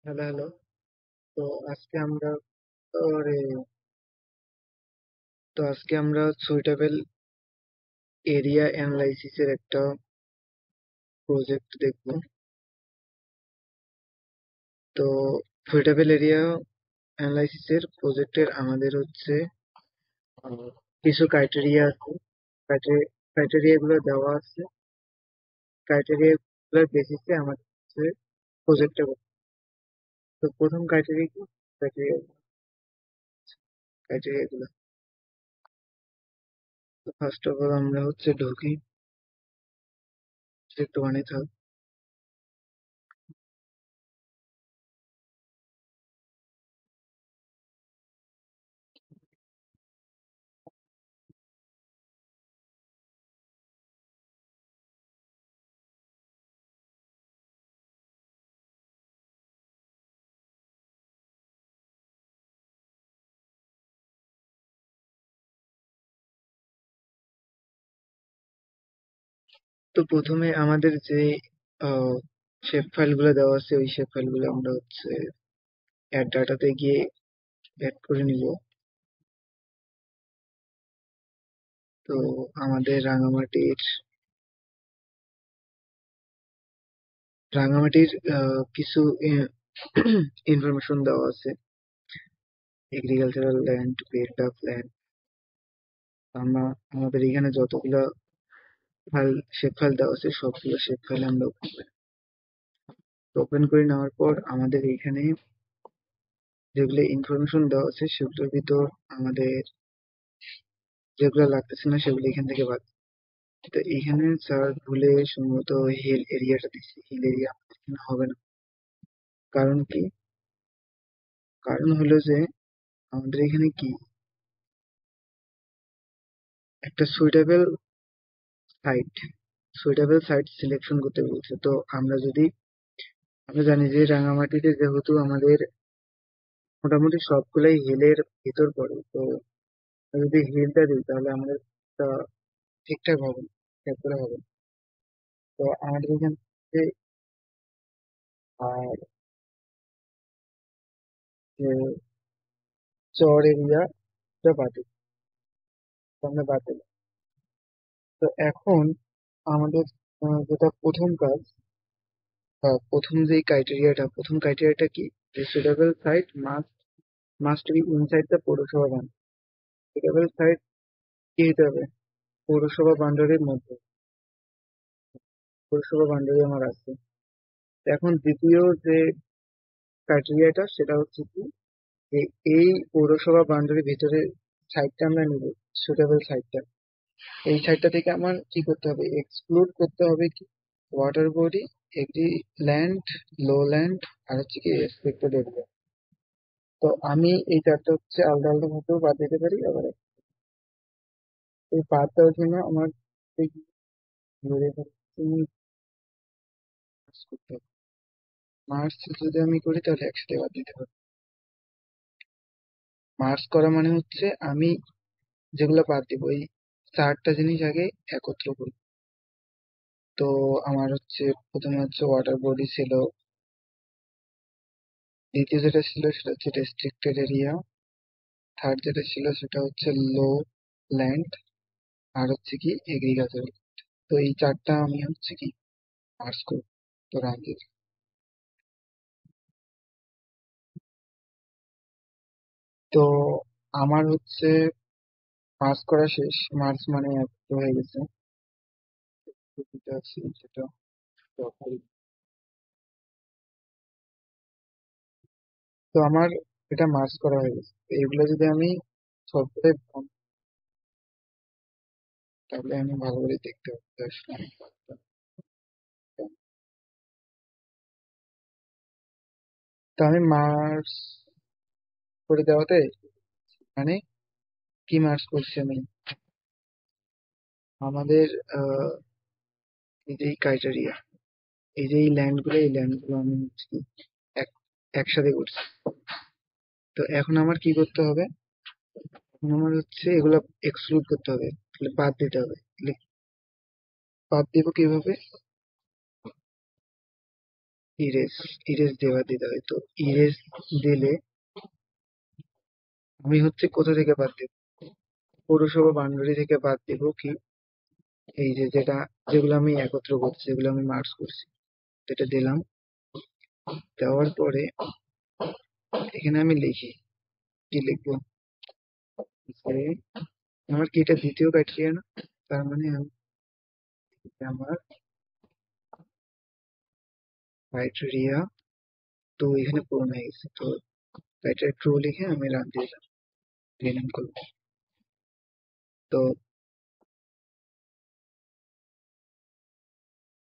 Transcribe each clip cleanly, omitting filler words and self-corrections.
Hello hello. তো আজকে আমরা আরে আজকে আমরা সুইটেবল এরিয়া অ্যানালাইসিসের একটা প্রজেক্ট দেখব। তো সুইটেবল এরিয়া অ্যানালাইসিসের প্রজেক্টের আমাদের হচ্ছে কিছু ক্রাইটেরিয়া আছে। ক্রাইটেরিয়া গুলো দেওয়া আছে। ক্রাইটেরিয়া গুলোর বেসিসে আমাদের হচ্ছে প্রজেক্টটা করতে। তো প্রথম ক্রাইটেরিয়া কি? ক্রাইটেরিয়া ক্রাইটেরিয়া গুলো তো ফার্স্ট অফ অল আমরা হচ্ছে ঢুকি, একটু বানিয়ে থাক। তো প্রথমে আমাদের যে শেপ ফাইল গুলো দেওয়া আছে, ওই শেপ ফাইল গুলো আমরা হচ্ছে অ্যাড ডাটাতে গিয়ে অ্যাড করে নিব। তো আমাদের রাঙামাটির কিছু ইনফরমেশন দেওয়া আছে। Agricultural land, belt of land. আমরা আমাদের এখানে যতগুলো ফাইল শেপ ফাইল দেওয়া আছে সবগুলো শেপ ফাইল আমরা ওপেন করে নেওয়ার পর আমাদের এখানে যেগুলো ইনফরমেশন দেওয়া আছে সেগুলোর ভিতর আমাদের যেগুলো লাগতেছে না সেগুলো এখান থেকে বাদ। তো এইখানে স্যার ভুলে সম্ভবত হিল এরিয়াটা দিচ্ছি। হিল এরিয়া এখানে হবে না। কারণ কি? কারণ হলো যে আমাদের এখানে কি একটা সুইটেবল সাইট সিলেকশন করতে বলছে। তো আমরা জানি যে রাঙামাটিতে যেহেতু আমাদের মোটামুটি সবগুলাই হিলের ভিতর পড়ে, তো আমরা যদি হিলটা দিই তাহলে আমাদের তা ঠিকঠাক হবে না, ঠিক করে হবে না। তো আমাদের এখান থেকে আর যে চর এরিয়াটা আমরা বাদ দিলাম। তো এখন আমাদের যেটা প্রথম ক্রাইটেরিয়াটা কি? যে suitable site must be inside the পৌরসভা বাউন্ডারি। সুটেবল সাইট কি হতে হবে? পৌরসভা বাউন্ডারির মধ্যে। পৌরসভা বাউন্ডারি আমার আছে। এখন দ্বিতীয় যে ক্রাইটেরিয়াটা সেটা হচ্ছে কি, যে এই পৌরসভা বাউন্ডারির ভিতরে সাইটটা আমরা নিব, সুটেবল সাইটটা, এই সাইটটা থেকে আমার কি করতে হবে? এক্সক্লুড করতে হবে কি water body, agri land, low land, আর হচ্ছে কি রেস্ট্রিক্টেড এরিয়া। তো আমি এই চারটা হচ্ছে আলাদা আলাদা ভাবেও বাদ দিতে পারি। আবার এই বাদ দেওয়ার জন্য আমার এই মার্চ করতে হবে। মার্চ যদি আমি করি তাহলে একসাথে বাদ দিতে পারি। মার্চ করা মানে হচ্ছে আমি যেগুলো বাদ দিব এই চারটা জিনিস আগে একত্র করি। তো আমার হচ্ছে প্রথমে হচ্ছে ওয়াটার বডি ছিল, দ্বিতীয় যেটা ছিল সেটা হচ্ছে রেস্ট্রিক্টেড এরিয়া, থার্ড যেটা ছিল সেটা হচ্ছে লো ল্যান্ড, আর হচ্ছে কি এগ্রিকালচার। তো এই চারটা আমি হচ্ছে কি মার্চ করবো। তো রাঞ্জিত, তো আমার হচ্ছে মার্চ করা শেষ। মার্চ মানে এত হয়ে গেছে। যেটা আছে সেটা দরকারি। তো আমার এটা মার্চ করা হয়ে গেছে। তো এগুলো যদি আমি সবগুলোই তাহলে আমি ভালো করে দেখতে পাচ্ছি আসলে আমি পারতাম। তো আমি মার্চ করে দেওয়াতে মানে কি মার্চ করছি আমি আমাদের আহ এই যে ক্রাইটেরিয়া, এই ল্যান্ড গুলো আমি হচ্ছে কি এক- একসাথে করছি। তো এখন আমার কি করতে হবে? এখন আমার হচ্ছে এগুলো এক্সক্লুড করতে হবে, তাহলে বাদ দিতে হবে। তাহলে বাদ দিব কিভাবে? ইরেজ ইরেজ দেওয়া দিতে হয়। তো ইরেজ দিলে আমি হচ্ছে কোথা থেকে বাদ দেব, পৌরসভা বাউন্ডারি থেকে বাদ দেব কি, এই যে যেগুলো আমি একত্র করছি, যেগুলো আমি মার্কস করছি, এটা দিলাম। দেওয়ার পরে এখানে আমি লিখি, কি লিখবো, যে আমার কি এটা দ্বিতীয় ক্রাইটেরিয়া না, তার মানে আমার ক্রাইটেরিয়া টু এখানে পূরণ হয়ে গেছে। তো ক্রাইটেরিয়া ট্রু লিখে আমি রান দিয়ে দিলাম, রিনেম করবো। তো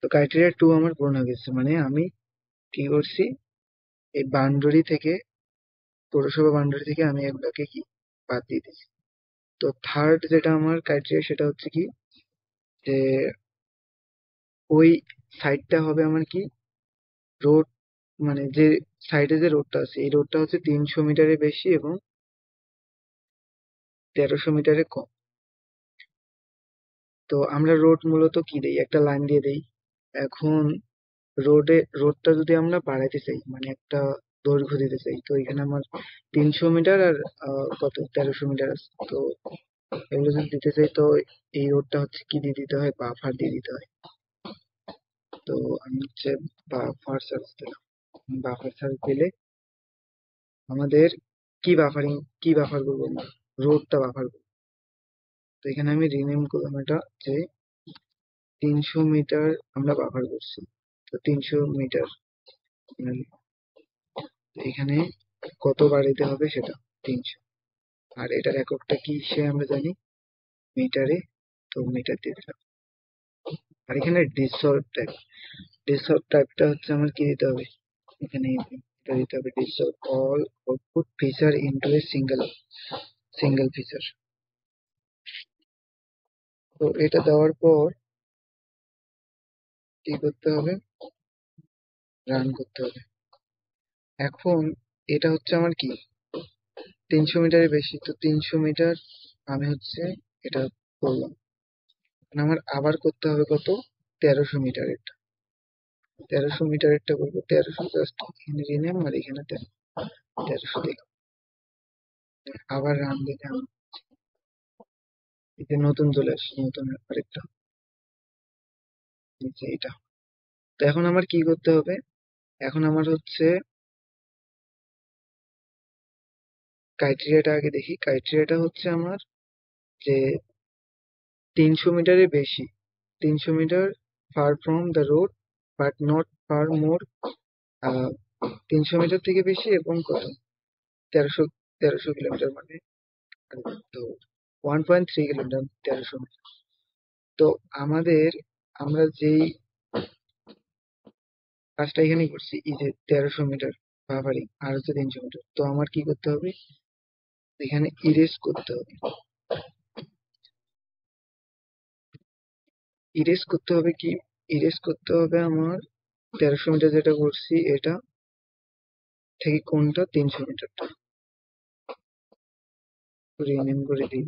তো ক্রাইটেরিয়া টু আমার পূরণ হয়ে গেছে, মানে আমি কি করছি, এই বাউন্ডারি থেকে, পৌরসভা বাউন্ডারি থেকে আমি এগুলোকে কি বাদ দিয়ে দিচ্ছি। তো থার্ড যেটা আমার ক্রাইটেরিয়া সেটা হচ্ছে কি, যে ওই সাইডটা হবে আমার কি, রোড, মানে যে সাইডে যে রোডটা আছে এই রোডটা হচ্ছে 300 মিটারের বেশি এবং 1300 মিটারের কম। তো আমরা রোড মূলত কি দেই, একটা লাইন দিয়ে দেই। এখন রোডটা যদি আমরা বাড়াইতে চাই, মানে একটা দৈর্ঘ্য দিতে চাই, তো এখানে আমার 300 মিটার আর কত 1300 মিটার আছে। তো এগুলো যদি দিতে চাই, তো এই রোডটা হচ্ছে কি দিয়ে দিতে হয়, বাফার দিয়ে দিতে হয়। তো আমি হচ্ছে বাফার সার্চ দিলাম। বাফার সার্চ দিলে আমাদের কি বাফার করবো আমরা, রোডটা বাফার করবো। তো এখানে আমি রিনেম করলাম এটা, যে 300 মিটার আমরা বাফার করছি। তো 300 মিটার, মানে এখানে কত বাড়াইতে হবে সেটা 300। আর এটার এককটা কি সে আমরা জানি, মিটারে। তো মিটার দিয়ে দিলাম। আর এখানে ডিসঅর্ড টাইপটা হচ্ছে আমার কি দিতে হবে, এখানে এটা দিতে হবে, disorder all output feature into a single feature. তো এটা দেওয়ার পর কি করতে হবে, রান করতে হবে। এখন এটা হচ্ছে আমার কি, 300 মিটারের বেশি, তো 300 মিটার আমি হচ্ছে এটা করলাম। এখন আমার আবার করতে হবে কত, 1300 মিটারেরটা। 1300 মিটারেরটা করবো, 1300 জাস্ট এখানে রিনেম আর এখানে 1300 দিলাম। আবার রান দিলে আমার এই যে নতুন চলে আসছে, নতুন আরেকটা, এই যে এটা। তো এখন আমার কি করতে হবে, এখন আমার হচ্ছে ক্রাইটেরিয়াটা আগে দেখি। ক্রাইটেরিয়াটা হচ্ছে আমার যে 300 মিটারের বেশি, 300 metre far from the road but not far more, 300 metre থেকে বেশি এবং কত, তেরোশো তেরোশো কিলোমিটার, মানে তো 1.3 কিলোমিটার, 1300 মিটার। তো আমাদের, আমরা যেই কাজটা এখানে করছি, এই যে 1300 মিটার বাফারিং আর হচ্ছে 300 মিটার, তো আমার কি করতে হবে, এখানে ইরেজ করতে হবে। ইরেজ করতে হবে কি, ইরেজ করতে হবে আমার 1300 মিটার যেটা করছি এটা থেকে কোনটা, 300 মিটারটা। রিনেম করে দিই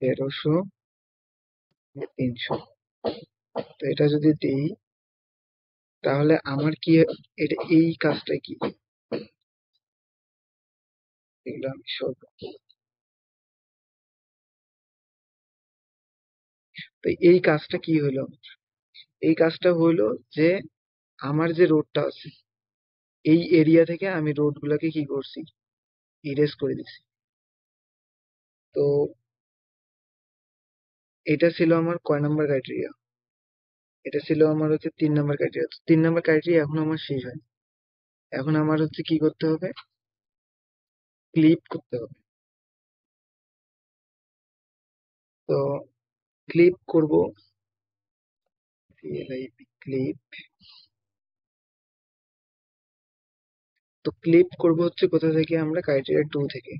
1300, 300। তো এটা যদি দিই তাহলে আমার কি, এটা এই কাজটা কি, এগুলো আমি সব, তো এই কাজটা কি হলো, এই কাজটা হলো যে আমার যে রোডটা আছে এই এরিয়া থেকে আমি রোড গুলাকে কি করছি, ইরেজ করে দিছি। তো এটা ছিল আমার কয় নাম্বার ক্রাইটেরিয়া, এটা ছিল আমার হচ্ছে 3 নাম্বার ক্রাইটেরিয়া। 3 নাম্বার ক্রাইটেরিয়া এখন আমার শেষ হয়। এখন আমার হচ্ছে কি করতে হবে, ক্লিপ করতে হবে। তো ক্লিপ করব, ক্লিপ। তো ক্লিপ করব হচ্ছে কোথা থেকে, আমরা ক্রাইটেরিয়া টু থেকে,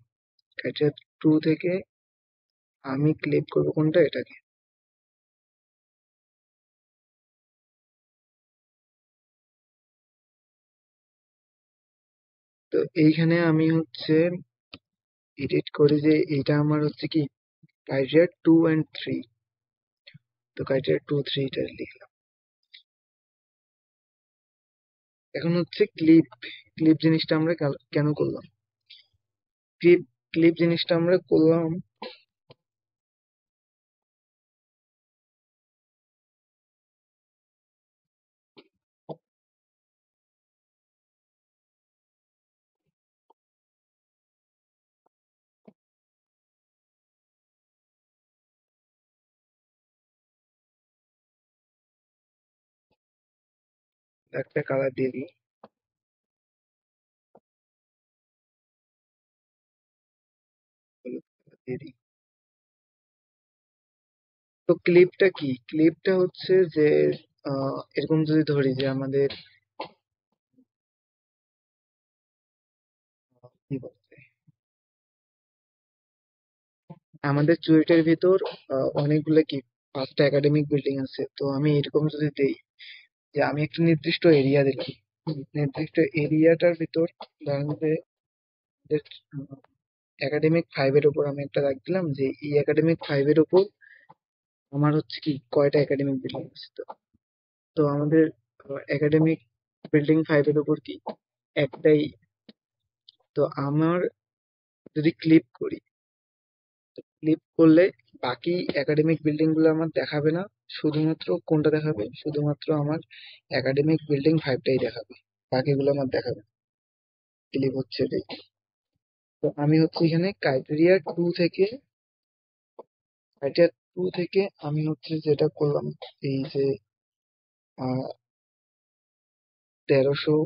ক্রাইটেরিয়া টু থেকে আমি ক্লিপ করব কোনটা, এটাকে। তো এইখানে আমি হচ্ছে এডিট করি যে এটা আমার হচ্ছে কি ক্রাইটেরিয়া 2 and 3। তো ক্রাইটেরিয়া 2, 3 টা লিখলাম। এখন হচ্ছে ক্লিপ। ক্লিপ জিনিসটা আমরা কেন করলাম? ক্লিপ ক্লিপ জিনিসটা আমরা করলাম, একটা কালার দিয়ে দিই, হলুদ কালার দিয়ে দিই। তো ক্লিপটা কি? ক্লিপটা হচ্ছে যে এরকম যদি ধরি যে আমাদের কি বলতে, আমাদের চুয়েটের ভিতর অনেকগুলো কি 5টা একাডেমিক বিল্ডিং আছে। তো আমি এরকম যদি দেই যে আমি একটা নির্দিষ্ট এরিয়া দিলাম, নির্দিষ্ট এরিয়াটার ভিতর ধরেন যে একাডেমিক 5-এর উপর আমি একটা রাখ দিলাম যে এই একাডেমিক 5-এর উপর আমার হচ্ছে কি কয়টা একাডেমিক বিল্ডিং আছে। তো তো আমাদের একাডেমিক বিল্ডিং 5-এর উপর কি একটাই। তো আমার যদি ক্লিপ করি, ক্লিক করলে বাকি একাডেমিক বিল্ডিং গুলো আমার দেখাবে না, শুধুমাত্র কোনটা দেখাবে? শুধুমাত্র আমার একাডেমিক বিল্ডিং 5টাই দেখাবে, বাকিগুলো আমার দেখাবে না। ক্লিক হচ্ছে এটাই। তো আমি হচ্ছে এখানে ক্রাইটেরিয়া 2 থেকে আমি হচ্ছে যেটা করলাম, এই যে 1300,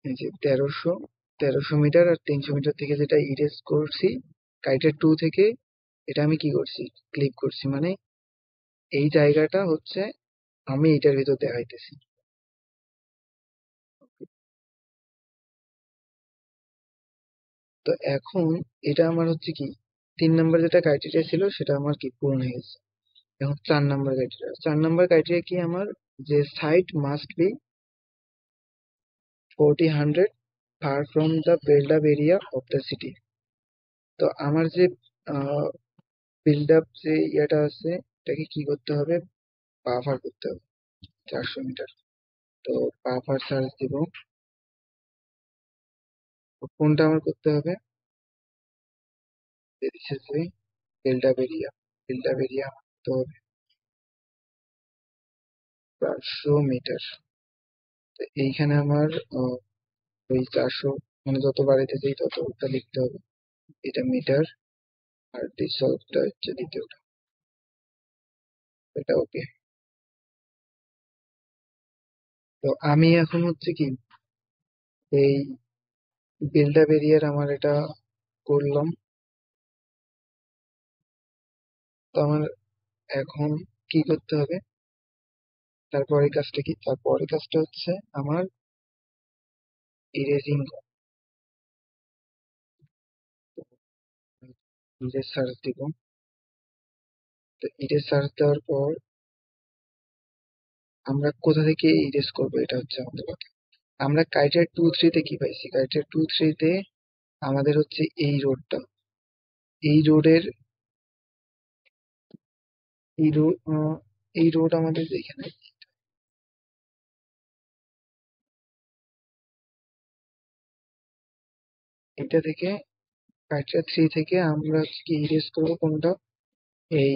এই যে 1300 মিটার আর 300 মিটার থেকে যেটা ইরেজ করছি ক্রাইটেরিয়া 2 থেকে, এটা আমি কি করছি? ক্লিক করছি, মানে এই জায়গাটা হচ্ছে আমি এটার ভিতর দেখাইতেছি। তো এখন এটা আমার হচ্ছে কি 3 নাম্বার যেটা ক্রাইটেরিয়া ছিল সেটা আমার কি পূরণ হয়ে গেছে। এখন 4 নাম্বার ক্রাইটেরিয়া, 4 নাম্বার ক্রাইটেরিয়া কি আমার, যে site must be 40-100 far from the build up area of the city. তো আমার যে বিল্ড আপ যে ইয়েটা আছে এটাকে কি করতে হবে? বাফার করতে হবে 400 মিটার। তো বাফার সার্চ দিব, তো কোনটা আমার করতে হবে? Build up area, build up area তো 400 মিটার। তো এইখানে আমার ওই 400, মানে যত বাড়াইতে যাই ততটা লিখতে হবে। এটা মিটার, আর ডিসলভটা হচ্ছে দ্বিতীয়টা। এটা ওকে। তো আমি এখন হচ্ছে কি এই বিল্ড আপ এরিয়ার আমার এটা করলাম। তো আমার এখন কি করতে হবে? তারপরের কাজটা কি? তারপরের কাজটা হচ্ছে আমার ইরেজিং। ইরেজ সার্চ দিব। তো ইরেজ সার্চ দেওয়ার পর আমরা কোথা থেকে ইরেজ করবো এটা হচ্ছে আমাদের কথা। আমরা ক্রাইটেরিয়া 2-3 তে কি পাইছি? ক্রাইটেরিয়া 2-3 তে আমাদের হচ্ছে এই রোডটা, এই রোডের এই রোড এই রোড আমাদের যেখানে, এটা থেকে ক্রাইটেরিয়া 3 থেকে আমরা হচ্ছে কি ইরেজ করবো কোনটা? এই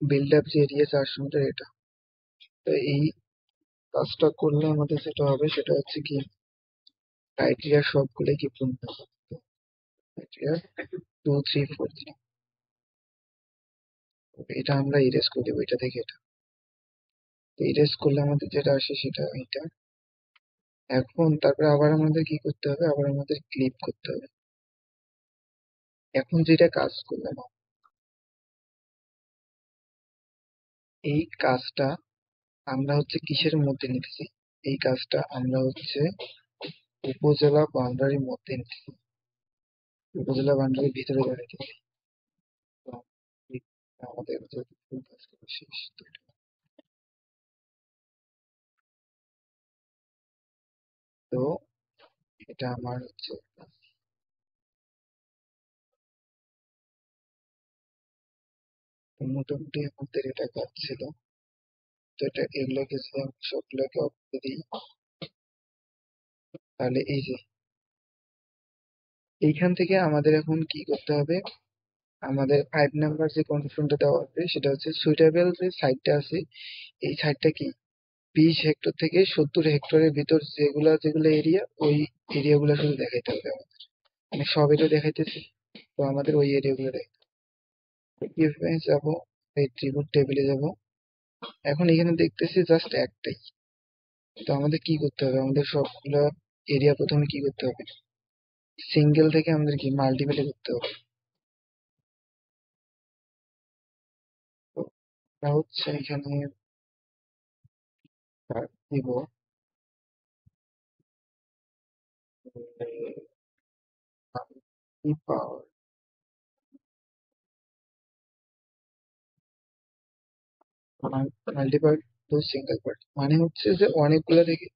বিল্ড আপ যে এরিয়া 400 মিটার এটা। তো এই কাজটা করলে আমাদের যেটা হবে সেটা হচ্ছে কি ক্রাইটেরিয়া সবগুলোই কি পূর্ণ হবে। ক্রাইটেরিয়া 2, 3, 4, 3, এটা আমরা ইরেজ করে দেবো এটা থেকে এটা। তো ইরেজ করলে আমাদের যেটা আসে সেটা এটা। এখন তারপরে আবার আমাদের কি করতে হবে? আবার আমাদের ক্লিপ করতে হবে। এখন যেটা কাজ করলাম, এই কাজটা আমরা হচ্ছে কিসের মধ্যে নিতেছি? এই কাজটা আমরা হচ্ছে উপজেলা বাউন্ডারির মধ্যে নিতেছি, উপজেলা বাউন্ডারির ভিতরে দাঁড়াইতেছি। তো আমাদের যেহেতু ফুল কাজ করা শেষ, তো এটা আমার হচ্ছে মোটামুটি আমাদের এটা কাজ ছিল। তো এটা এগুলোকে যদি আমি সবগুলোকে অফ করে দিই, তাহলে এই যে এইখান থেকে আমাদের এখন কি করতে হবে, আমাদের 5 নাম্বার যে কন্ডিশনটা দেওয়া আছে সেটা হচ্ছে সুইটেবল যে সাইটটা আছে, এই সাইটটা কি 20 হেক্টর থেকে 70 হেক্টরের ভিতর যেগুলা যেগুলো এরিয়া, ওই এরিয়াগুলো শুধু দেখাইতে হবে আমাদের, মানে সব এটা দেখাইতেছি, তো আমাদের ওই এরিয়াগুলো দেখাইতে হবে। কিভাবে যাবো, এই ট্রিবিউট টেবিলে যাব। এখন এখানে দেখতেছি জাস্ট একটাই, তো আমাদের কি করতে হবে, আমাদের সবগুলা এরিয়া প্রথমে কি করতে হবে, সিঙ্গেল থেকে আমাদের কি মাল্টিপলে করতে হবে। তো এটা হচ্ছে এখানে দিব পাওয়ার মাল্টিপার্ট টু সিঙ্গেল পার্ট, মানে হচ্ছে যে অনেকগুলো থেকে,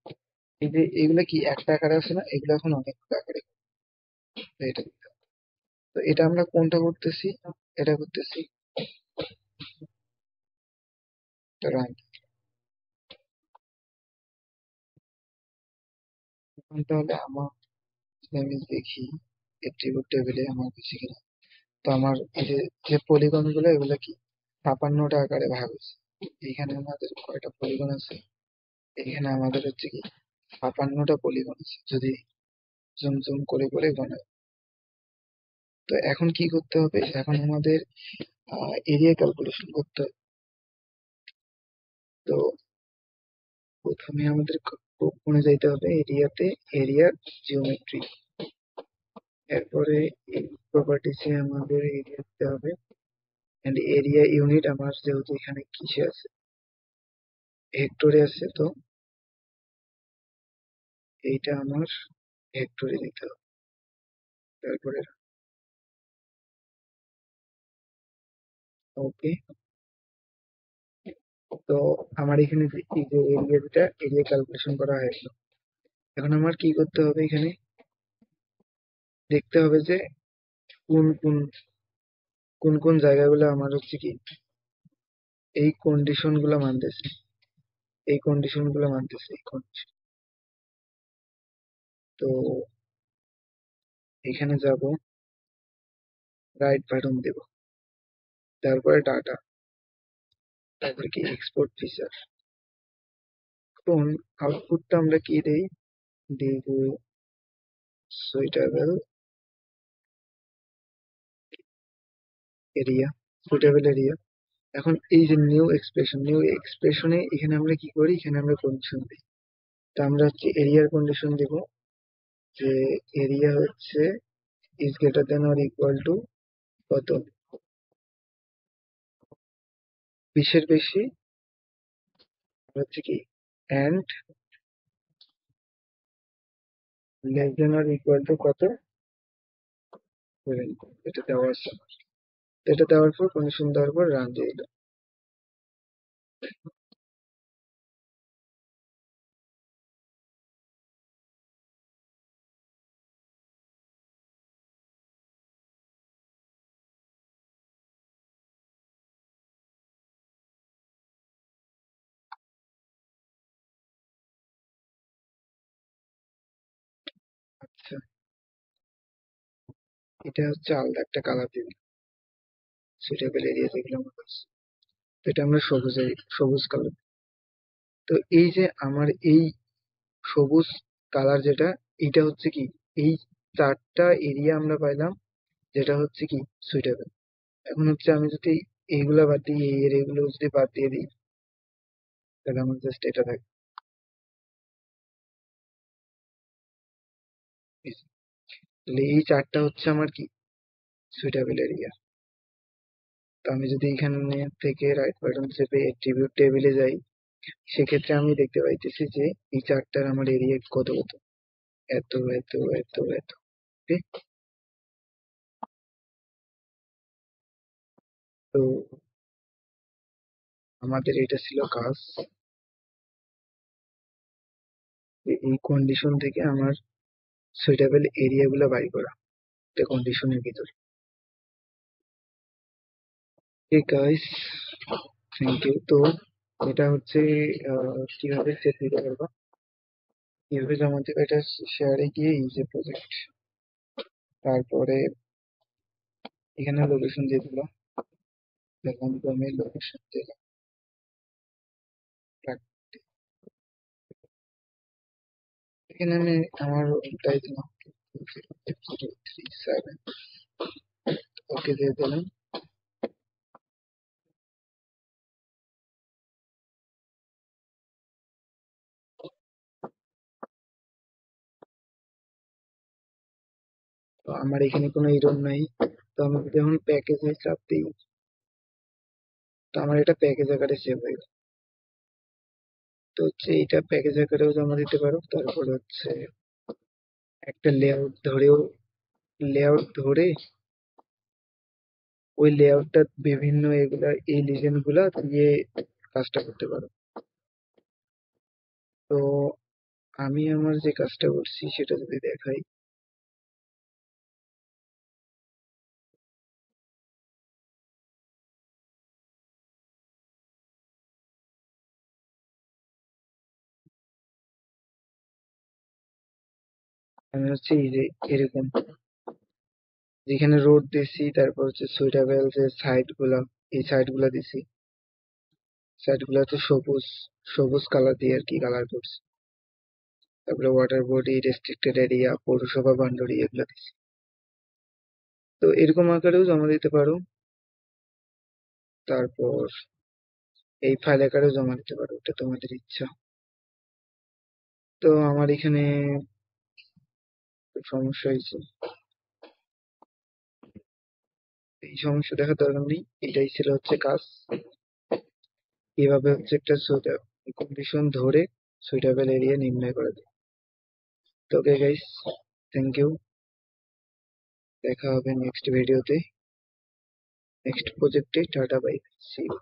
এই যে এগুলা কি একটা আকারে আছে না, এগুলো এখন অনেকগুলো আকারে, তো এটা, তো এটা আমরা কোনটা করতেছি, এটা করতেছি রান। এখন তাহলে আমার যদি আমি দেখি এট্রিবিউট টেবিলে আমার কাছে কিনা, তো আমার এই যে যে পলিগন গুলো এগুলো কি 56টা আকারে ভাগ হয়েছে। এখানে আমাদের কয়টা পলিগন আছে, এখানে আমাদের হচ্ছে কি 56টা পলিগন আছে, যদি জুম জুম করে করে বানাই। তো এখন কি করতে হবে, এখন আমাদের এরিয়া ক্যালকুলেশন করতে হবে। তো প্রথমে আমাদের কোণে যাইতে হবে এরিয়াতে, এরিয়া জিওমেট্রি, এরপরে এই প্রপার্টিসে আমাদের এরিয়া দিতে হবে, এন্ড এরিয়া ইউনিট আমার যেহেতু এখানে কিসে আছে, হেক্টরে আছে, তো এইটা আমার হেক্টরে দিতে হবে। তারপরে ওকে, তো আমার এখানে যে এই যে এরিয়াটা, এরিয়া ক্যালকুলেশন করা হয়ে গেল। এখন আমার কি করতে হবে, এখানে দেখতে হবে যে কোন কোন কোন কোন জায়গাগুলো আমার হচ্ছে কি এই কন্ডিশন গুলো মানতেছে, এই কন্ডিশন গুলো মানতেছে, এই condition। তো এখানে যাব, রাইট বাটন দেব, তারপরে ডাটা, তারপরে কি এক্সপোর্ট ফিচার। এখন আউটপুটটা আমরা কি দেই, দিব সুইটেবল এরিয়া, সুইটেবল এরিয়া। এখন এই যে নিউ এক্সপ্রেশনে এখানে আমরা কি করি, এখানে আমরা কন্ডিশন দিই। তো আমরা হচ্ছে এরিয়ার কন্ডিশন দিব যে এরিয়া হচ্ছে is greater than or equal to কত, 20-এর বেশি, হচ্ছে কি and less than or equal to কত, 7। এটা দেওয়া আছে, এটা দেওয়ার পর কন্ডিশন দেওয়ার পর রান দিয়ে দিল। আচ্ছা, এটা হচ্ছে আলাদা একটা কালার দিবি, সুইটেবল এরিয়া যেগুলো আমার কাছে, তো এটা আমরা সবুজ কালার। তো এই যে আমার এই সবুজ কালার যেটা, এটা হচ্ছে কি এই 4টা এরিয়া আমরা পাইলাম, যেটা হচ্ছে কি সুইটেবল। এখন হচ্ছে আমি যদি এইগুলা বাদ দিই, এই এরিয়াগুলো যদি বাদ দিয়ে দিই, তাহলে আমার জাস্ট এটা থাকে। তাহলে এই 4টা হচ্ছে আমার কি সুইটেবল এরিয়া। তো আমি যদি এখানে থেকে রাইট বাটন চেপে অ্যাট্রিবিউট টেবিলে যাই, সেক্ষেত্রে আমি দেখতে পাইতেছি যে এই 4টার আমার এরিয়া কত কত, এত এত এত এত। ওকে, তো আমাদের এটা ছিল কাজ, যে এই কন্ডিশন থেকে আমার সুইটেবল এরিয়া গুলো বাই করা একটা কন্ডিশনের ভিতরে। Okay guys, thank you. তো এটা হচ্ছে কিভাবে সেট দিতে পারবা, কিভাবে জমা দেবে, এটা শেয়ারে গিয়ে ইউজে প্রজেক্ট, তারপরে এখানে লোকেশন দিয়ে দিলাম, দেখলাম ক্রমে লোকেশন দিলাম, এখানে আমি আমার ওটাই দিলাম 037, ওকে দিয়ে দিলাম। তো আমার এখানে কোনো এরর নাই। তো আমি যদি এখন প্যাকেজে চাপ দিই, তো আমার এটা প্যাকেজ আকারে সেভ হয়ে গেল। তো হচ্ছে এটা প্যাকেজ আকারেও জমা দিতে পারো, তারপর হচ্ছে একটা লেআউট ধরে ওই লেআউটটা বিভিন্ন এগুলা এই লিজেন্ড গুলা দিয়ে কাজটা করতে পারো। তো আমি আমার যে কাজটা করছি সেটা যদি দেখাই, আমি হচ্ছে এই যে এরকম যেখানে রোড দিছি, তারপর হচ্ছে সুইটেবল যে সাইড গুলা, এই সাইড গুলা দিছি, সাইড গুলা হচ্ছে সবুজ সবুজ কালার দিয়ে আর কি কালার করছি। তারপরে ওয়াটার বডি, রেস্ট্রিক্টেড এরিয়া, পৌরসভা বাউন্ডারি এগুলা দিছি। তো এরকম আকারেও জমা দিতে পারো, তারপর এই ফাইল আকারেও জমা দিতে পারো, এটা তোমাদের ইচ্ছা। তো আমার এখানে একটু সমস্যা হয়েছে, এই সমস্যা দেখার দরকার নেই, এটাই ছিল হচ্ছে কাজ। এভাবে হচ্ছে একটা কন্ডিশন ধরে সুইটেবল এরিয়া নির্ণয় করা যায়। তো ওকে গাইস, থ্যাংক ইউ, দেখা হবে নেক্সট ভিডিওতে, নেক্সট প্রজেক্টে। Tata, bye, see you.